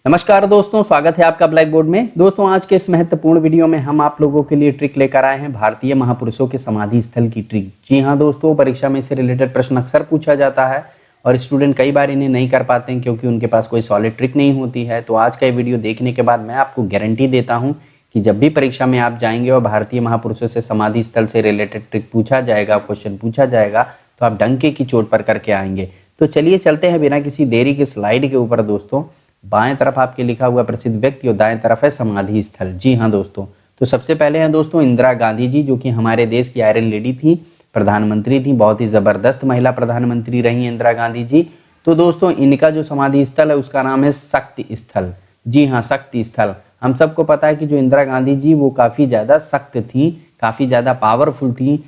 नमस्कार दोस्तों, स्वागत है आपका ब्लैक बोर्ड में। दोस्तों, आज के इस महत्वपूर्ण वीडियो में हम आप लोगों के लिए ट्रिक लेकर आए हैं भारतीय महापुरुषों के समाधि स्थल की ट्रिक। जी हाँ दोस्तों, परीक्षा में इससे रिलेटेड प्रश्न अक्सर पूछा जाता है और स्टूडेंट कई बार इन्हें नहीं कर पाते हैं क्योंकि उनके पास कोई सॉलिड ट्रिक नहीं होती है। तो आज का ये वीडियो देखने के बाद मैं आपको गारंटी देता हूँ कि जब भी परीक्षा में आप जाएंगे और भारतीय महापुरुषों से समाधि स्थल से रिलेटेड ट्रिक पूछा जाएगा, क्वेश्चन पूछा जाएगा, तो आप डंके की चोट पर करके आएंगे। तो चलिए चलते हैं बिना किसी देरी के स्लाइड के ऊपर। दोस्तों, बाएं तरफ आपके लिखा हुआ प्रसिद्ध व्यक्ति और दाएं तरफ है समाधि स्थल। जी हाँ दोस्तों, तो सबसे पहले हैं दोस्तों इंदिरा गांधी जी, जो कि हमारे देश की आयरन लेडी थी, प्रधानमंत्री थी, बहुत ही जबरदस्त महिला प्रधानमंत्री रही इंदिरा गांधी जी। तो दोस्तों, इनका जो समाधि स्थल है उसका नाम है शक्ति स्थल। जी हाँ, शक्ति स्थल। हम सबको पता है कि जो इंदिरा गांधी जी वो काफ़ी ज़्यादा सख्त थी, काफ़ी ज़्यादा पावरफुल थी,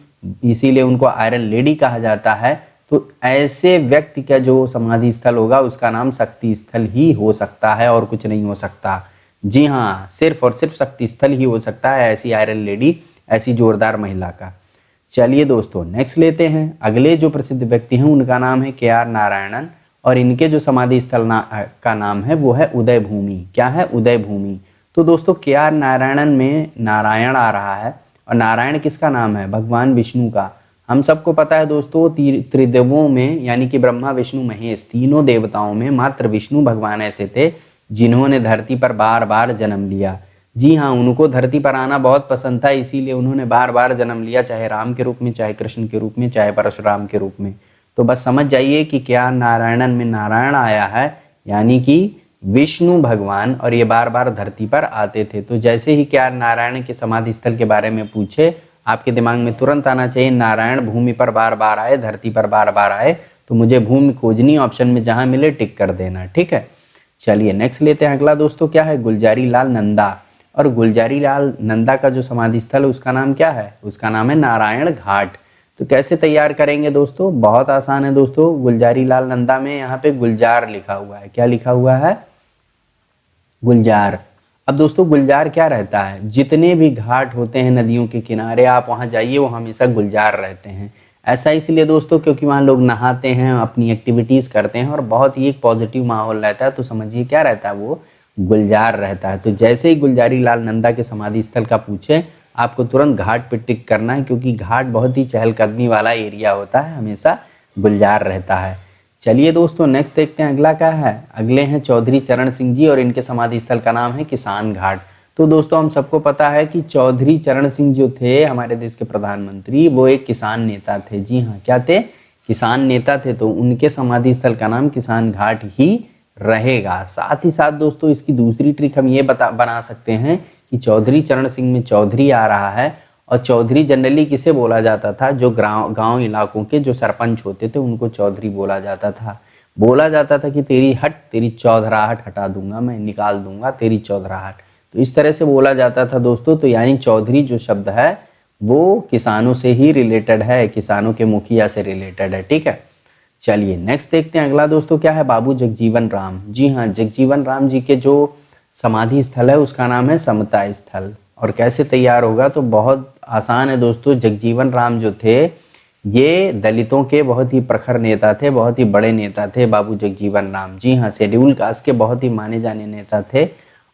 इसीलिए उनको आयरन लेडी कहा जाता है। तो ऐसे व्यक्ति का जो समाधि स्थल होगा उसका नाम शक्ति स्थल ही हो सकता है और कुछ नहीं हो सकता। जी हाँ, सिर्फ और सिर्फ शक्ति स्थल ही हो सकता है ऐसी आयरन लेडी, ऐसी जोरदार महिला का। चलिए दोस्तों, नेक्स्ट लेते हैं। अगले जो प्रसिद्ध व्यक्ति हैं उनका नाम है के आर नारायणन और इनके जो समाधि स्थल का नाम है वो है उदय भूमि। क्या है? उदय भूमि। तो दोस्तों, के आर नारायणन में नारायण आ रहा है और नारायण किसका नाम है? भगवान विष्णु का। हम सबको पता है दोस्तों, त्रिदेवों में यानी कि ब्रह्मा विष्णु महेश तीनों देवताओं में मात्र विष्णु भगवान ऐसे थे जिन्होंने धरती पर बार बार जन्म लिया। जी हाँ, उनको धरती पर आना बहुत पसंद था, इसीलिए उन्होंने बार बार जन्म लिया, चाहे राम के रूप में, चाहे कृष्ण के रूप में, चाहे परशुराम के रूप में। तो बस समझ जाइए कि क्या नारायणन में नारायण आया है यानी कि विष्णु भगवान, और ये बार बार धरती पर आते थे। तो जैसे ही क्या नारायण के समाधि स्थल के बारे में पूछे, आपके दिमाग में तुरंत आना चाहिए नारायण भूमि पर बार बार आए, धरती पर बार बार आए, तो मुझे भूमि खोजनी, ऑप्शन में जहां मिले टिक कर देना। ठीक है, चलिए नेक्स्ट लेते हैं। अगला दोस्तों क्या है? गुलजारी लाल नंदा। और गुलजारी लाल नंदा का जो समाधि स्थल है उसका नाम क्या है? उसका नाम है नारायण घाट। तो कैसे तैयार करेंगे दोस्तों? बहुत आसान है दोस्तों। गुलजारी लाल नंदा में यहाँ पे गुलजार लिखा हुआ है। क्या लिखा हुआ है? गुलजार। अब दोस्तों, गुलजार क्या रहता है? जितने भी घाट होते हैं नदियों के किनारे, आप वहां जाइए, वो हमेशा गुलजार रहते हैं। ऐसा इसलिए दोस्तों क्योंकि वहां लोग नहाते हैं, अपनी एक्टिविटीज करते हैं और बहुत ही एक पॉजिटिव माहौल रहता है। तो समझिए क्या रहता है? वो गुलजार रहता है। तो जैसे ही गुलजारी लाल नंदा के समाधि स्थल का पूछे, आपको तुरंत घाट पे टिक करना है क्योंकि घाट बहुत ही चहलकदमी वाला एरिया होता है, हमेशा गुलजार रहता है। चलिए दोस्तों, नेक्स्ट देखते हैं अगला क्या है। अगले हैं चौधरी चरण सिंह जी और इनके समाधि स्थल का नाम है किसान घाट। तो दोस्तों, हम सबको पता है कि चौधरी चरण सिंह जो थे हमारे देश के प्रधानमंत्री, वो एक किसान नेता थे। जी हाँ, क्या थे? किसान नेता थे। तो उनके समाधि स्थल का नाम किसान घाट ही रहेगा। साथ ही साथ दोस्तों, इसकी दूसरी ट्रिक हम ये बना सकते हैं कि चौधरी चरण सिंह में चौधरी आ रहा है और चौधरी जनरली किसे बोला जाता था? जो गांव इलाकों के जो सरपंच होते थे उनको चौधरी बोला जाता था। बोला जाता था कि तेरी चौधराहट हटा दूंगा, मैं निकाल दूंगा तेरी चौधराहट। तो इस तरह से बोला जाता था दोस्तों। तो यानी चौधरी जो शब्द है वो किसानों से ही रिलेटेड है, किसानों के मुखिया से रिलेटेड है। ठीक है, चलिए नेक्स्ट देखते हैं। अगला दोस्तों क्या है? बाबू जगजीवन राम। जी हाँ, जगजीवन राम जी के जो समाधि स्थल है उसका नाम है समता स्थल। और कैसे तैयार होगा? तो बहुत आसान है दोस्तों। जगजीवन राम जो थे ये दलितों के बहुत ही प्रखर नेता थे, बहुत ही बड़े नेता थे बाबू जगजीवन राम। जी हाँ, शेड्यूल कास्ट के बहुत ही माने जाने नेता थे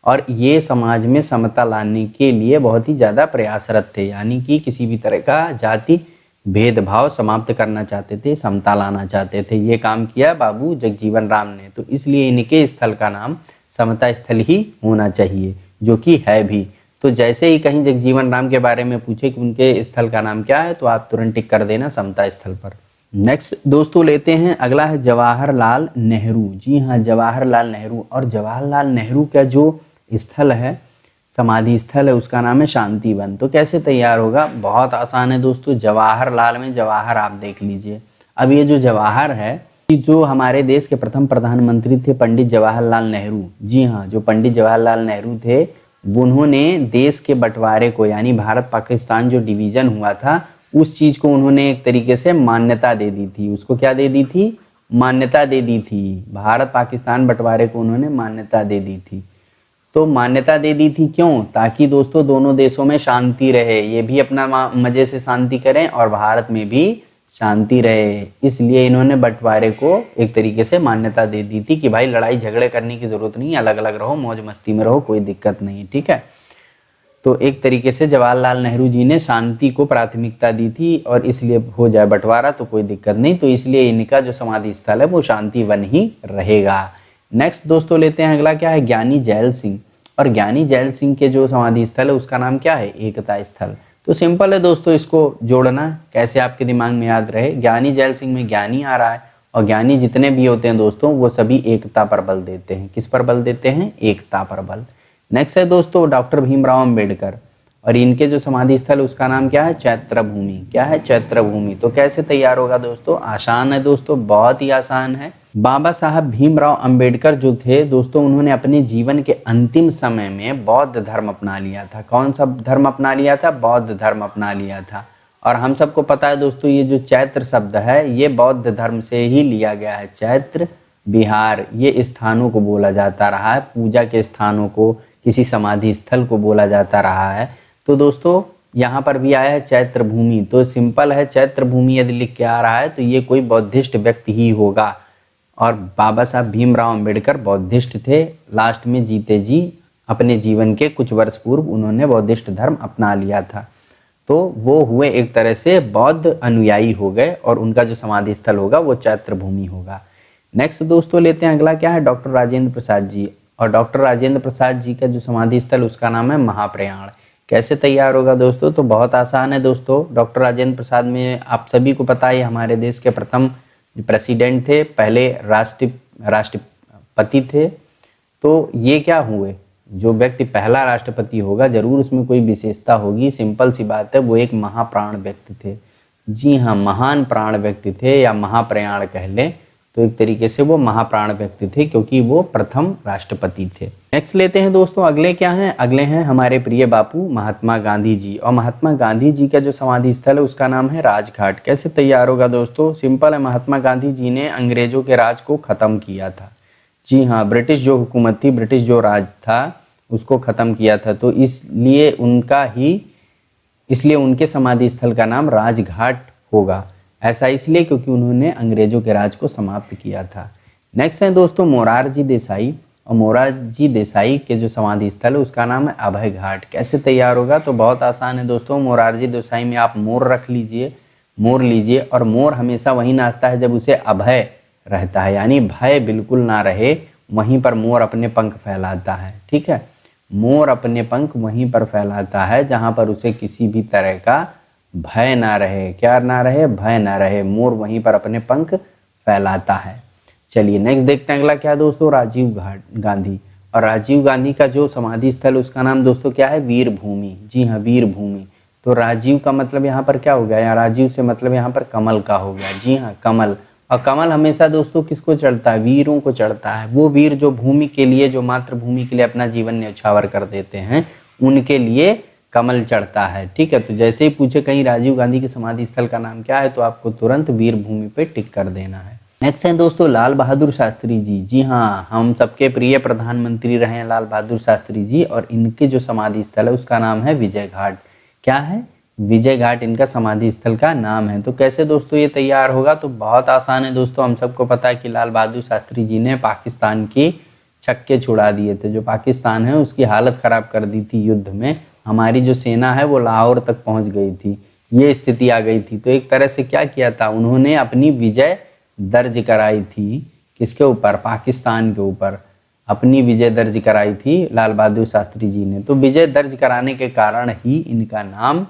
और ये समाज में समता लाने के लिए बहुत ही ज़्यादा प्रयासरत थे, यानी कि किसी भी तरह का जाति भेदभाव समाप्त करना चाहते थे, समता लाना चाहते थे। ये काम किया बाबू जगजीवन राम ने। तो इसलिए इनके स्थल का नाम समता स्थल ही होना चाहिए, जो कि है भी। तो जैसे ही कहीं जगजीवन राम के बारे में पूछे कि उनके स्थल का नाम क्या है, तो आप तुरंत टिक कर देना समता स्थल पर। नेक्स्ट दोस्तों लेते हैं। अगला है जवाहरलाल नेहरू। जी हाँ, जवाहरलाल नेहरू। और जवाहरलाल नेहरू का जो स्थल है, समाधि स्थल है, उसका नाम है शांतिवन। तो कैसे तैयार होगा? बहुत आसान है दोस्तों। जवाहरलाल में जवाहर आप देख लीजिए। अब ये जो जवाहर है, जो हमारे देश के प्रथम प्रधानमंत्री थे पंडित जवाहरलाल नेहरू। जी हाँ, जो पंडित जवाहरलाल नेहरू थे उन्होंने देश के बंटवारे को, यानी भारत पाकिस्तान जो डिवीजन हुआ था, उस चीज को उन्होंने एक तरीके से मान्यता दे दी थी। उसको क्या दे दी थी? मान्यता दे दी थी। भारत पाकिस्तान बंटवारे को उन्होंने मान्यता दे दी थी। तो मान्यता दे दी थी क्यों? ताकि दोस्तों दोनों देशों में शांति रहे, ये भी अपना मजे से शांति करें और भारत में भी शांति रहे, इसलिए इन्होंने बंटवारे को एक तरीके से मान्यता दे दी थी कि भाई लड़ाई झगड़े करने की ज़रूरत नहीं है, अलग अलग रहो, मौज मस्ती में रहो, कोई दिक्कत नहीं है। ठीक है, तो एक तरीके से जवाहरलाल नेहरू जी ने शांति को प्राथमिकता दी थी और इसलिए हो जाए बंटवारा तो कोई दिक्कत नहीं, तो इसलिए इनका जो समाधि स्थल है वो शांति वन ही रहेगा। नेक्स्ट दोस्तों लेते हैं अगला, क्या है, ज्ञानी जैल सिंह। और ज्ञानी जैल सिंह के जो समाधि स्थल है उसका नाम क्या है, एकता स्थल। तो सिंपल है दोस्तों, इसको जोड़ना कैसे आपके दिमाग में याद रहे। ज्ञानी जैल सिंह में ज्ञानी आ रहा है और ज्ञानी जितने भी होते हैं दोस्तों वो सभी एकता पर बल देते हैं। किस पर बल देते हैं, एकता पर बल। नेक्स्ट है दोस्तों डॉक्टर भीमराव अंबेडकर और इनके जो समाधि स्थल उसका नाम क्या है, चैत्र भूमि। क्या है, चैत्र भूमि। तो कैसे तैयार होगा दोस्तों, आसान है दोस्तों, बहुत ही आसान है। बाबा साहब भीमराव अंबेडकर जो थे दोस्तों, उन्होंने अपने जीवन के अंतिम समय में बौद्ध धर्म अपना लिया था। कौन सा धर्म अपना लिया था, बौद्ध धर्म अपना लिया था। और हम सबको पता है दोस्तों ये जो चैत्र शब्द है ये बौद्ध धर्म से ही लिया गया है। चैत्र, बिहार, ये स्थानों को बोला जाता रहा है, पूजा के स्थानों को, किसी समाधि स्थल को बोला जाता रहा है। तो दोस्तों यहाँ पर भी आया है चैत्र भूमि। तो सिंपल है, चैत्र भूमि यदि लिख के आ रहा है तो ये कोई बौद्धिस्ट व्यक्ति ही होगा। और बाबा साहब भीमराव अंबेडकर बौद्धिस्ट थे। लास्ट में जीते जी अपने जीवन के कुछ वर्ष पूर्व उन्होंने बौद्धिस्ट धर्म अपना लिया था, तो वो हुए एक तरह से बौद्ध अनुयायी हो गए और उनका जो समाधि स्थल होगा वो चैत्र भूमि होगा। नेक्स्ट दोस्तों लेते हैं अगला, क्या है, डॉक्टर राजेंद्र प्रसाद जी। और डॉक्टर राजेंद्र प्रसाद जी का जो समाधि स्थल उसका नाम है महाप्रयाण। कैसे तैयार होगा दोस्तों, तो बहुत आसान है दोस्तों। डॉक्टर राजेंद्र प्रसाद में आप सभी को पता है हमारे देश के प्रथम प्रेसिडेंट थे, पहले राष्ट्रपति थे। तो ये क्या हुए, जो व्यक्ति पहला राष्ट्रपति होगा जरूर उसमें कोई विशेषता होगी। सिंपल सी बात है, वो एक महाप्राण व्यक्ति थे। जी हाँ, महान प्राण व्यक्ति थे या महाप्रयाण कह लें, तो एक तरीके से वो महाप्राण व्यक्ति थे क्योंकि वो प्रथम राष्ट्रपति थे। नेक्स्ट लेते हैं दोस्तों अगले, क्या हैं, अगले हैं हमारे प्रिय बापू महात्मा गांधी जी। और महात्मा गांधी जी का जो समाधि स्थल है उसका नाम है राजघाट। कैसे तैयार होगा दोस्तों, सिंपल है, महात्मा गांधी जी ने अंग्रेजों के राज को खत्म किया था। जी हाँ, ब्रिटिश जो हुकूमत थी, ब्रिटिश जो राज था उसको खत्म किया था, तो इसलिए उनके समाधि स्थल का नाम राजघाट होगा। ऐसा इसलिए क्योंकि उन्होंने अंग्रेजों के राज को समाप्त किया था। नेक्स्ट है दोस्तों मोरारजी देसाई। और मोरारजी देसाई के जो समाधि स्थल है उसका नाम है अभय घाट। कैसे तैयार होगा, तो बहुत आसान है दोस्तों। मोरारजी देसाई में आप मोर रख लीजिए, मोर लीजिए, और मोर हमेशा वहीं नाचता है जब उसे अभय रहता है, यानी भय बिल्कुल ना रहे, वहीं पर मोर अपने पंख फैलाता है। ठीक है, मोर अपने पंख वहीं पर फैलाता है जहाँ पर उसे किसी भी तरह का भय ना रहे। क्या ना रहे, भय ना रहे, मोर वहीं पर अपने पंख फैलाता है। चलिए नेक्स्ट देखते हैं अगला, क्या है दोस्तों, राजीव गांधी। और राजीव गांधी का जो समाधि स्थल उसका नाम दोस्तों क्या है, वीर भूमि। जी हाँ, वीर भूमि। तो राजीव का मतलब यहाँ पर क्या हो गया, या राजीव से मतलब यहाँ पर कमल का हो गया। जी हाँ, कमल। और कमल हमेशा दोस्तों किसको चढ़ता है, वीरों को चढ़ता है। वो वीर जो भूमि के लिए, जो मातृभूमि के लिए अपना जीवन न्यौछावर कर देते हैं, उनके लिए कमल चढ़ता है। ठीक है, तो जैसे ही पूछे कहीं राजीव गांधी के समाधि स्थल का नाम क्या है, तो आपको तुरंत वीर भूमि पे टिक कर देना है। नेक्स्ट है दोस्तों लाल बहादुर शास्त्री जी। जी हाँ, हम सबके प्रिय प्रधानमंत्री रहे हैं लाल बहादुर शास्त्री जी, और इनके जो समाधि स्थल है उसका नाम है विजय घाट। क्या है, विजय घाट इनका समाधि स्थल का नाम है। तो कैसे दोस्तों ये तैयार होगा, तो बहुत आसान है दोस्तों। हम सबको पता है कि लाल बहादुर शास्त्री जी ने पाकिस्तान की छक्के छुड़ा दिए थे। जो पाकिस्तान है उसकी हालत खराब कर दी थी युद्ध में। हमारी जो सेना है वो लाहौर तक पहुंच गई थी, ये स्थिति आ गई थी। तो एक तरह से क्या किया था, उन्होंने अपनी विजय दर्ज कराई थी। किसके ऊपर, पाकिस्तान के ऊपर अपनी विजय दर्ज कराई थी लाल बहादुर शास्त्री जी ने। तो विजय दर्ज कराने के कारण ही इनका नाम,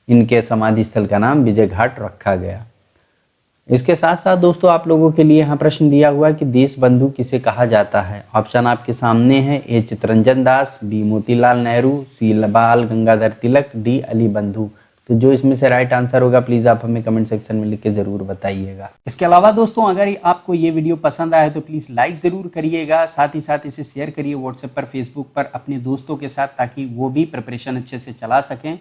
इनके समाधि स्थल का नाम विजय घाट रखा गया। इसके साथ साथ दोस्तों आप लोगों के लिए यहाँ प्रश्न दिया हुआ है कि देश बंधु किसे कहा जाता है। ऑप्शन आपके सामने है, ए चित्तरंजन दास, बी मोतीलाल नेहरू, सी बाल गंगाधर तिलक, डी अली बंधु। तो जो इसमें से राइट आंसर होगा प्लीज आप हमें कमेंट सेक्शन में लिख के जरूर बताइएगा। इसके अलावा दोस्तों अगर आपको ये वीडियो पसंद आया तो प्लीज लाइक जरूर करिएगा, साथ ही साथ इसे शेयर करिए व्हाट्सएप पर, फेसबुक पर अपने दोस्तों के साथ, ताकि वो भी प्रिपरेशन अच्छे से चला सकें।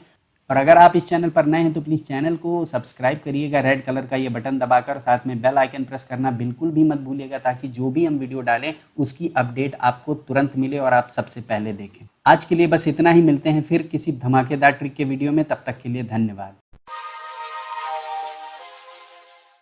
और अगर आप इस चैनल पर नए हैं तो प्लीज़ चैनल को सब्सक्राइब करिएगा, रेड कलर का ये बटन दबाकर, साथ में बेल आइकन प्रेस करना बिल्कुल भी मत भूलिएगा, ताकि जो भी हम वीडियो डालें उसकी अपडेट आपको तुरंत मिले और आप सबसे पहले देखें। आज के लिए बस इतना ही, मिलते हैं फिर किसी धमाकेदार ट्रिक के वीडियो में, तब तक के लिए धन्यवाद।